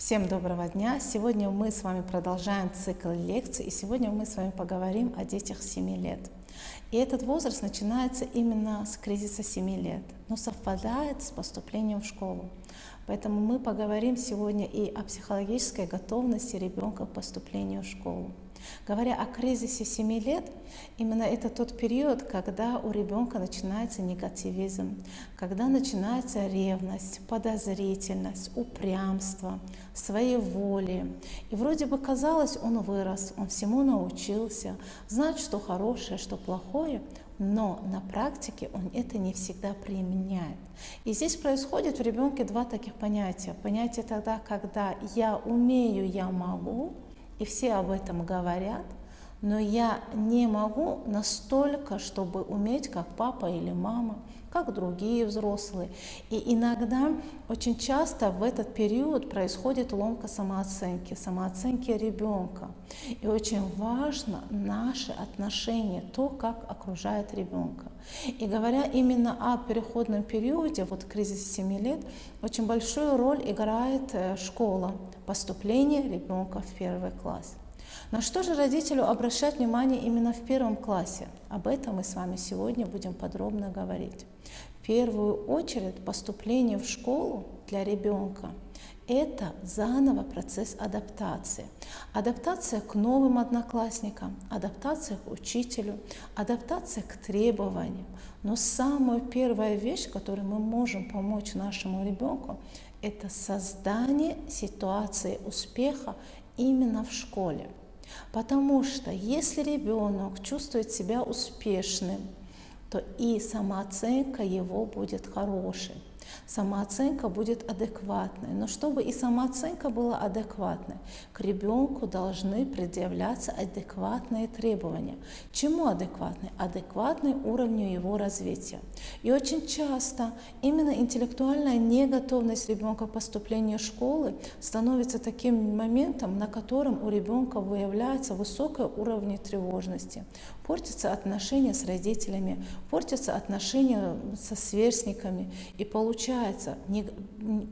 Всем доброго дня! Сегодня мы с вами продолжаем цикл лекций, и сегодня мы с вами поговорим о детях 7 лет. И этот возраст начинается именно с кризиса 7 лет, но совпадает с поступлением в школу. Поэтому мы поговорим сегодня и о психологической готовности ребенка к поступлению в школу. Говоря о кризисе 7 лет, именно это тот период, когда у ребенка начинается негативизм, когда начинается ревность, подозрительность, упрямство, своеволие. И вроде бы казалось, он вырос, он всему научился, знает, что хорошее, что плохое, но на практике он это не всегда применяет. И здесь происходит в ребенке два таких понятия. Понятие тогда, когда я умею, я могу, и все об этом говорят, но я не могу настолько, чтобы уметь, как папа или мама, как другие взрослые. И иногда, очень часто в этот период происходит ломка самооценки ребенка. И очень важно наше отношение, то, как окружает ребенка. И говоря именно о переходном периоде, вот кризис 7 лет, очень большую роль играет школа, поступление ребенка в 1 класс. На что же родителю обращать внимание именно в 1 классе? Об этом мы с вами сегодня будем подробно говорить. В первую очередь поступление в школу для ребенка – это заново процесс адаптации. Адаптация к новым одноклассникам, адаптация к учителю, адаптация к требованиям. Но самая первая вещь, которой мы можем помочь нашему ребенку, это создание ситуации успеха именно в школе. Потому что если ребенок чувствует себя успешным, то и самооценка его будет хорошей, самооценка будет адекватной. Но чтобы и самооценка была адекватной, к ребенку должны предъявляться адекватные требования. Чему адекватные? Адекватные уровню его развития. И очень часто именно интеллектуальная неготовность ребенка к поступлению в школу становится таким моментом, на котором у ребенка выявляется высокий уровень тревожности. Портятся отношения с родителями, портятся отношения со сверстниками. И получается,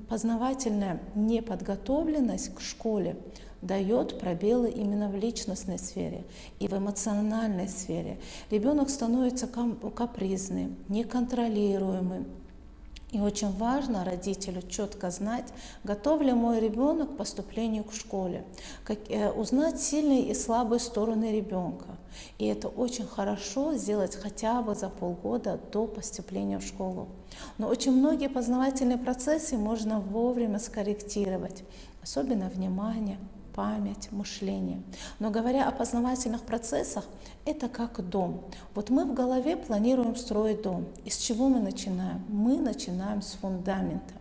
познавательная неподготовленность к школе дает пробелы именно в личностной сфере и в эмоциональной сфере. Ребенок становится капризным, неконтролируемым. И очень важно родителю четко знать, готов ли мой ребенок к поступлению к школе, узнать сильные и слабые стороны ребенка. И это очень хорошо сделать хотя бы за полгода до поступления в школу. Но очень многие познавательные процессы можно вовремя скорректировать, особенно внимание, память, мышление. Но говоря о познавательных процессах, это как дом. Вот мы в голове планируем строить дом. Из чего мы начинаем? Мы начинаем с фундамента.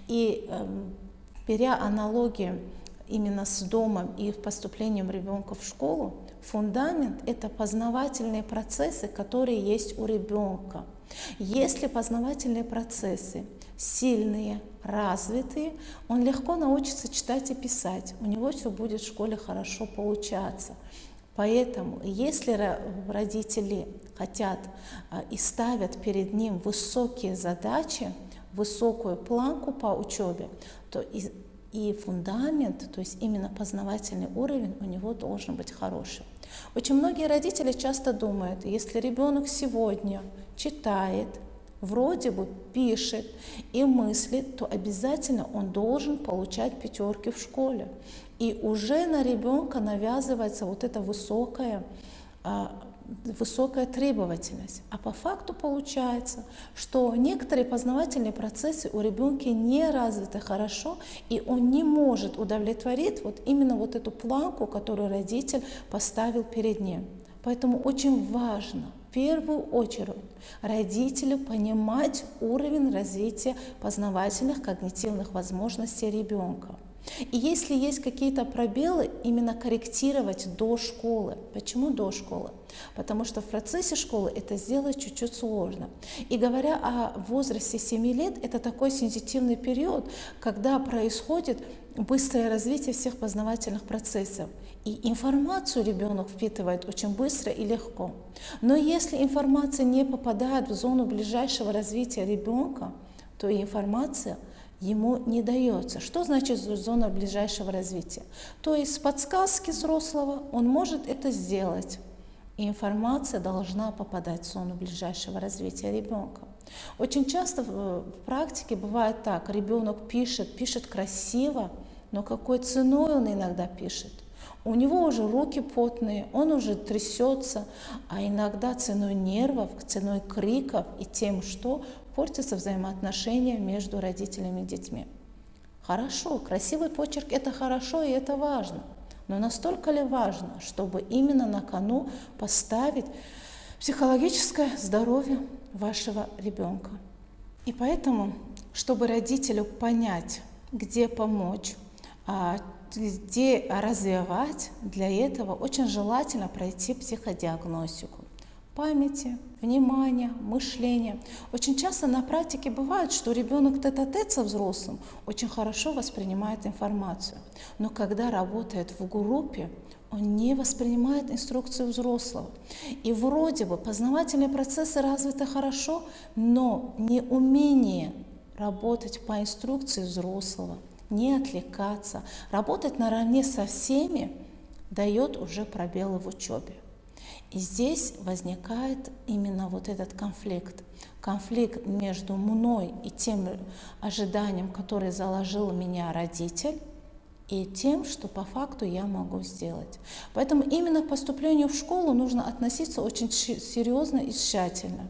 И беря аналогию именно с домом и поступлением ребенка в школу, фундамент – это познавательные процессы, которые есть у ребенка. Если познавательные процессы сильные, развитые, он легко научится читать и писать, у него все будет в школе хорошо получаться. Поэтому, если родители хотят и ставят перед ним высокие задачи, высокую планку по учебе, то и фундамент, то есть именно познавательный уровень у него должен быть хороший. Очень многие родители часто думают, если ребенок сегодня читает, вроде бы пишет и мыслит, то обязательно он должен получать 5 в школе. И уже на ребенка навязывается вот эта высокая требовательность. А по факту получается, что некоторые познавательные процессы у ребенка не развиты хорошо, и он не может удовлетворить вот именно вот эту планку, которую родитель поставил перед ним. Поэтому очень важно в первую очередь родителю понимать уровень развития познавательных когнитивных возможностей ребенка. И если есть какие-то пробелы, именно корректировать до школы. Почему до школы? Потому что в процессе школы это сделать чуть-чуть сложно. И говоря о возрасте 7 лет, это такой сенситивный период, когда происходит быстрое развитие всех познавательных процессов. И информацию ребенок впитывает очень быстро и легко. Но если информация не попадает в зону ближайшего развития ребенка, то и информация ему не дается. Что значит зона ближайшего развития? То есть с подсказки взрослого он может это сделать. И информация должна попадать в зону ближайшего развития ребенка. Очень часто в практике бывает так: ребенок пишет красиво, но какой ценой он иногда пишет? У него уже руки потные, он уже трясется, а иногда ценой нервов, ценой криков и тем, что портятся взаимоотношения между родителями и детьми. Хорошо, красивый почерк – это хорошо и это важно, но настолько ли важно, чтобы именно на кону поставить психологическое здоровье вашего ребенка? И поэтому, чтобы родителю понять, где помочь, где развивать, для этого очень желательно пройти психодиагностику памяти, внимания, мышления. Очень часто на практике бывает, что ребенок тет-а-тет со взрослым очень хорошо воспринимает информацию, но когда работает в группе, он не воспринимает инструкцию взрослого. И вроде бы познавательные процессы развиты хорошо, но неумение работать по инструкции взрослого, не отвлекаться, работать наравне со всеми дает уже пробелы в учебе. И здесь возникает именно вот этот конфликт. Конфликт между мной и тем ожиданием, которое заложил меня родитель, и тем, что по факту я могу сделать. Поэтому именно к поступлению в школу нужно относиться очень серьезно и тщательно.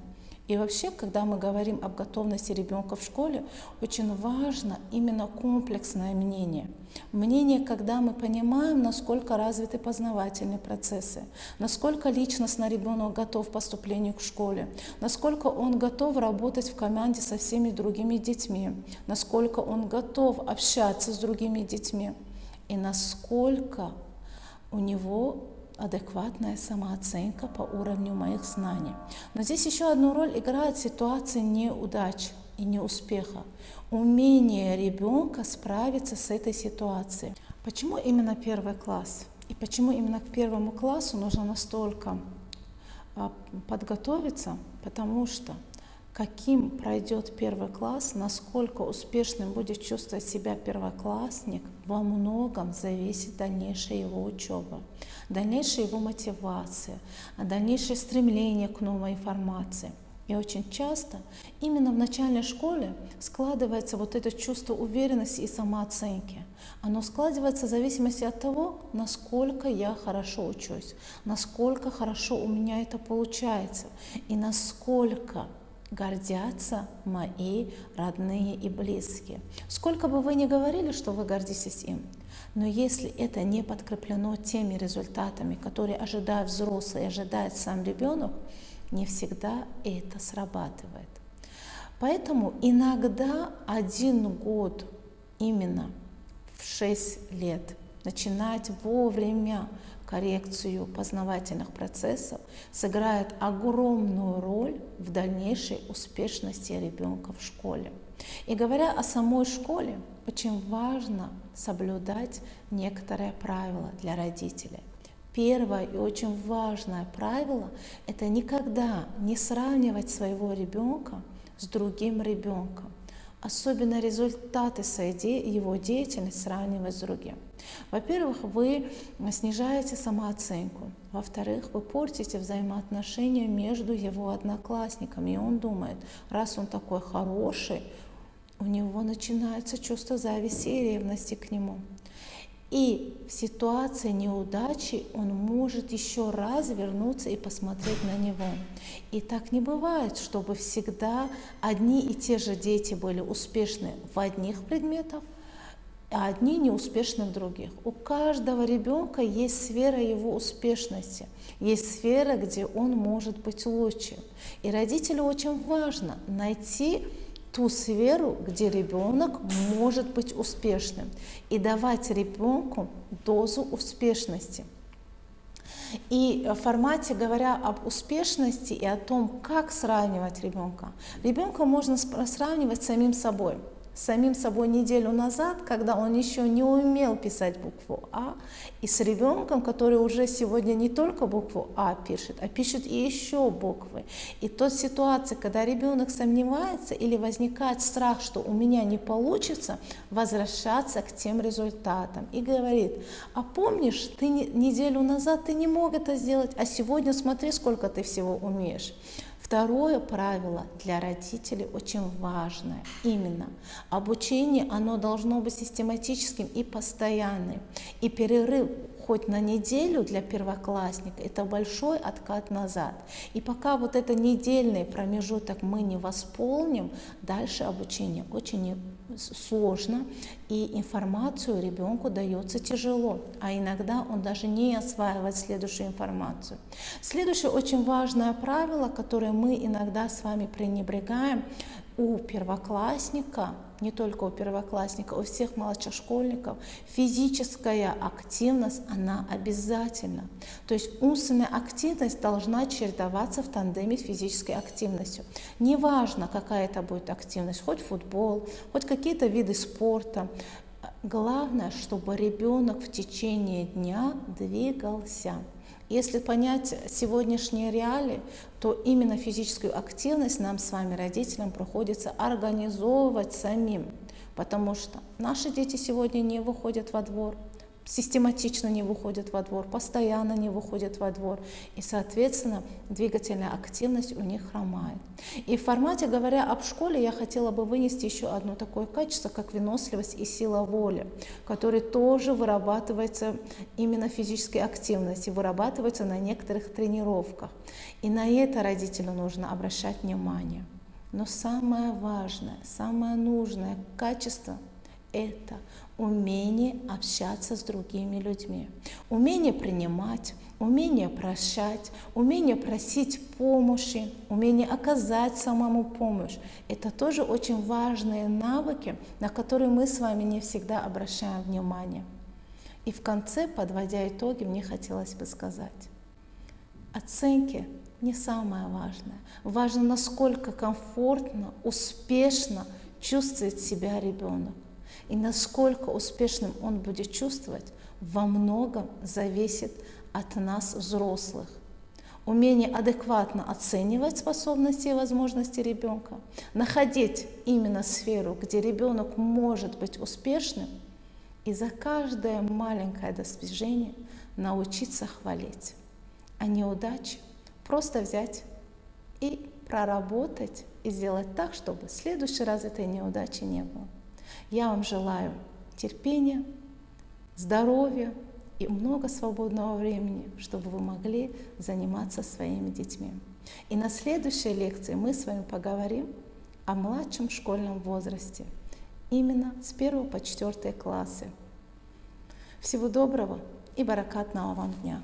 И вообще, когда мы говорим об готовности ребенка в школе, очень важно именно комплексное мнение. Мнение, когда мы понимаем, насколько развиты познавательные процессы, насколько личностно ребенок готов к поступлению к школе, насколько он готов работать в команде со всеми другими детьми, насколько он готов общаться с другими детьми и насколько у него адекватная самооценка по уровню моих знаний. Но здесь еще одну роль играет ситуация неудачи и неуспеха. Умение ребенка справиться с этой ситуацией. Почему именно первый класс? И почему именно к первому классу нужно настолько подготовиться? Потому что каким пройдет первый класс, насколько успешным будет чувствовать себя первоклассник, во многом зависит дальнейшая его учеба, дальнейшая его мотивация, дальнейшее стремление к новой информации. И очень часто именно в начальной школе складывается вот это чувство уверенности и самооценки. Оно складывается в зависимости от того, насколько я хорошо учусь, насколько хорошо у меня это получается и насколько гордятся мои родные и близкие. Сколько бы вы ни говорили, что вы гордитесь им, но если это не подкреплено теми результатами, которые ожидают взрослые, ожидает сам ребенок, не всегда это срабатывает. Поэтому иногда 1 год, именно в 6 лет, начинать вовремя коррекцию познавательных процессов сыграет огромную роль в дальнейшей успешности ребенка в школе. И говоря о самой школе, очень важно соблюдать некоторые правила для родителей. Первое и очень важное правило – это никогда не сравнивать своего ребенка с другим ребенком. Особенно результаты его деятельности сравнивать с другим. Во-первых, вы снижаете самооценку. Во-вторых, вы портите взаимоотношения между его одноклассниками. И он думает, раз он такой хороший, у него начинается чувство зависти и ревности к нему. И в ситуации неудачи он может еще раз вернуться и посмотреть на него. И так не бывает, чтобы всегда одни и те же дети были успешны в одних предметах, а одни неуспешны в других. У каждого ребенка есть сфера его успешности, есть сфера, где он может быть лучше. И родителю очень важно найти ту сферу, где ребенок может быть успешным, и давать ребенку дозу успешности. И в формате, говоря об успешности и о том, как сравнивать ребенка, ребенка можно сравнивать с самим собой. с самим собой неделю назад, когда он еще не умел писать букву А, и с ребенком, который уже сегодня не только букву А пишет, а пишет и еще буквы. И тот ситуация, когда ребенок сомневается или возникает страх, что у меня не получится, возвращаться к тем результатам и говорит: а помнишь, ты неделю назад ты не мог это сделать, а сегодня смотри, сколько ты всего умеешь. Второе правило для родителей очень важное. Именно обучение, оно должно быть систематическим и постоянным. И перерыв хоть на неделю для первоклассника — это большой откат назад. И пока вот это недельный промежуток мы не восполним, дальше обучение очень сложно, и информацию ребенку дается тяжело, а иногда он даже не осваивает следующую информацию. Следующее очень важное правило, которое мы иногда с вами пренебрегаем: у первоклассника, не только у первоклассника, у всех младших школьников физическая активность, она обязательна. То есть умственная активность должна чередоваться в тандеме с физической активностью. Неважно, какая это будет активность, хоть футбол, хоть какие-то виды спорта. Главное, чтобы ребенок в течение дня двигался. Если понять сегодняшние реалии, то именно физическую активность нам с вами, родителям, приходится организовывать самим, потому что наши дети сегодня не выходят во двор, систематично не выходят во двор, постоянно не выходят во двор, и, соответственно, двигательная активность у них хромает. И в формате, говоря об школе, я хотела бы вынести еще одно такое качество, как выносливость и сила воли, которые тоже вырабатываются именно в физической активности, вырабатываются на некоторых тренировках. И на это родителю нужно обращать внимание. Но самое важное, самое нужное качество — это умение общаться с другими людьми, умение принимать, умение прощать, умение просить помощи, умение оказать самому помощь. Это тоже очень важные навыки, на которые мы с вами не всегда обращаем внимание. И в конце, подводя итоги, мне хотелось бы сказать: оценки не самое важное. Важно, насколько комфортно, успешно чувствует себя ребенок. И насколько успешным он будет чувствовать, во многом зависит от нас, взрослых. Умение адекватно оценивать способности и возможности ребенка, находить именно сферу, где ребенок может быть успешным, и за каждое маленькое достижение научиться хвалить. А неудачи просто взять и проработать, и сделать так, чтобы в следующий раз этой неудачи не было. Я вам желаю терпения, здоровья и много свободного времени, чтобы вы могли заниматься своими детьми. И на следующей лекции мы с вами поговорим о младшем школьном возрасте, именно с 1 по 4 классы. Всего доброго и баракатного вам дня!